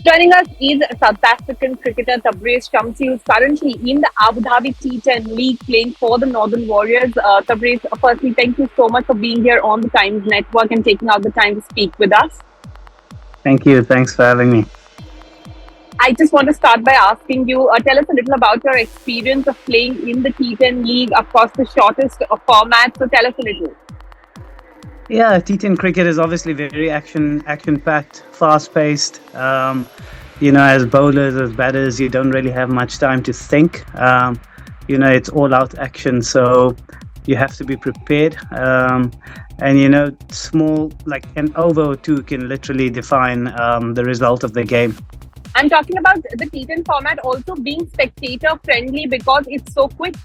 Joining us is South African cricketer Tabraiz Shamsi, who's currently in the Abu Dhabi T10 League playing for the Northern Warriors. Tabraiz, firstly, thank you so much for being here on the Times Network and taking out the time to speak with us. Thank you. Thanks for having me. I just want to start by asking you, tell us a little about your experience of playing in the T10 League, of course, the shortest format. So tell us a little. Yeah, T10 cricket is obviously very action-packed, fast-paced. As bowlers, as batters, you don't really have much time to think. It's all-out action, so you have to be prepared. Small, like an over or two, can literally define the result of the game. I'm talking about the T10 format also being spectator-friendly because it's so quick.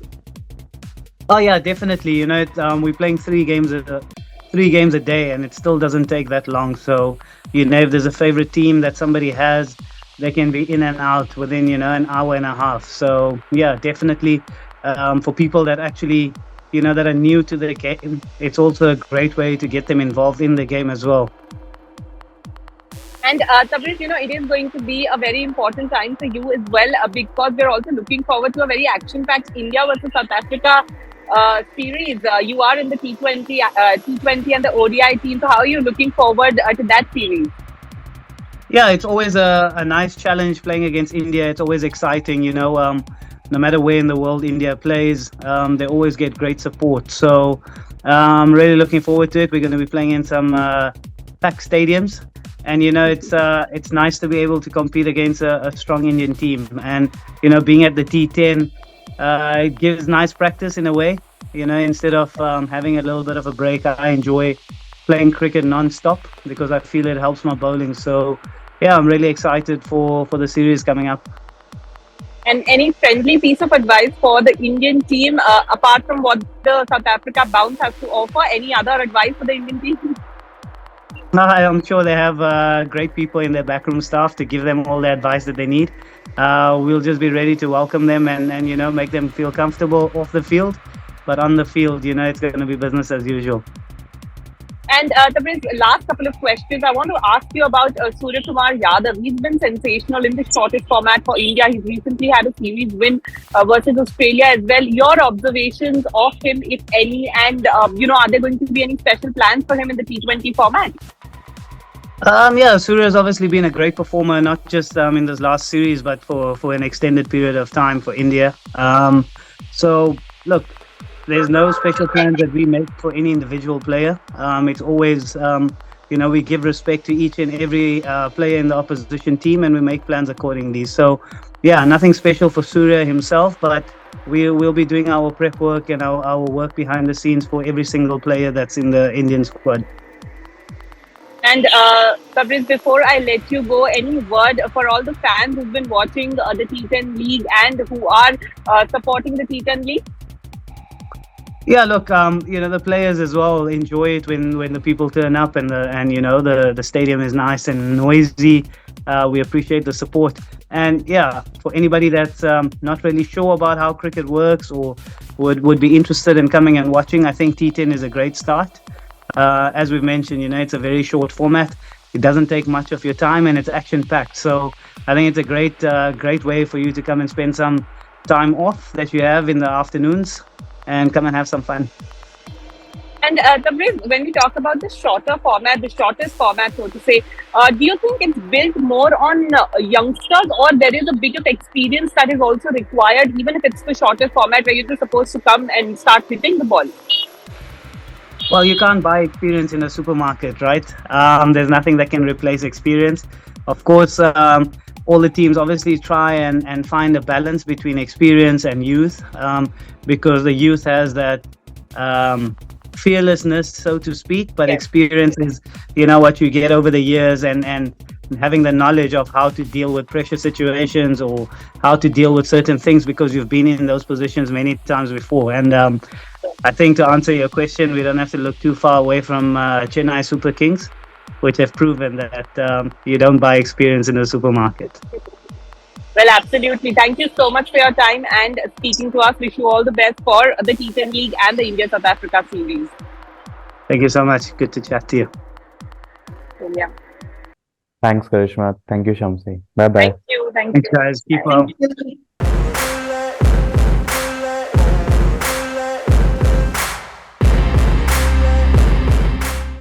Oh yeah, definitely. We're playing three games a day, and it still doesn't take that long. So, if there's a favorite team that somebody has, they can be in and out within, an hour and a half. So, yeah, definitely for people that actually, that are new to the game, it's also a great way to get them involved in the game as well. And Tabraiz, it is going to be a very important time for you as well because we're also looking forward to a very action-packed India versus South Africa series. You are in the T20 and the ODI team. So how are you looking forward to that series? Yeah, it's always a nice challenge playing against India. It's always exciting, no matter where in the world India plays, they always get great support. So I'm really looking forward to it. We're going to be playing in some packed stadiums. And, it's nice to be able to compete against a strong Indian team. And, being at the T10, it gives nice practice in a way. Instead of having a little bit of a break, I enjoy playing cricket non-stop because I feel it helps my bowling. So, yeah, I'm really excited for the series coming up. And any friendly piece of advice for the Indian team, apart from what the South Africa bounce has to offer, any other advice for the Indian team? I'm sure they have great people in their backroom staff to give them all the advice that they need. We'll just be ready to welcome them and make them feel comfortable off the field. But on the field, it's going to be business as usual. And Tabraiz, last couple of questions. I want to ask you about Sukumar Yadav. He's been sensational in the shortest format for India. He's recently had a series win versus Australia as well. Your observations of him, if any, and are there going to be any special plans for him in the T20 format? Surya has obviously been a great performer, not just in this last series, but for an extended period of time for India. So, look, there's no special plans that we make for any individual player. It's always, we give respect to each and every player in the opposition team, and we make plans accordingly. So, yeah, nothing special for Surya himself, but we'll be doing our prep work and our work behind the scenes for every single player that's in the Indian squad. And Tabraiz, before I let you go, any word for all the fans who've been watching the T10 League and who are supporting the T10 League? Yeah, look, the players as well enjoy it when the people turn up and the stadium is nice and noisy. We appreciate the support. And yeah, for anybody that's not really sure about how cricket works or would be interested in coming and watching, I think T10 is a great start. As we've mentioned, it's a very short format. It doesn't take much of your time and it's action-packed. So I think it's a great way for you to come and spend some time off that you have in the afternoons and come and have some fun. And Tabraiz, when we talk about the shortest format, so to say, do you think it's built more on youngsters, or there is a bit of experience that is also required, even if it's the shortest format where you're just supposed to come and start hitting the ball? Well, you can't buy experience in a supermarket, right? There's nothing that can replace experience. Of course, all the teams obviously try and find a balance between experience and youth, because the youth has that fearlessness, so to speak, but experience is, what you get over the years and having the knowledge of how to deal with pressure situations or how to deal with certain things because you've been in those positions many times before. And I think to answer your question, we don't have to look too far away from Chennai Super Kings, which have proven that you don't buy experience in a supermarket. Well, absolutely. Thank you so much for your time and speaking to us. Wish you all the best for the T10 League and the India-South Africa series. Thank you so much. Good to chat to you. Yeah. Thanks, Karishma. Thank you, Shamsi. Bye bye. Thank you. Thank Thanks, you. guys. Keep Bye. well. Thank you.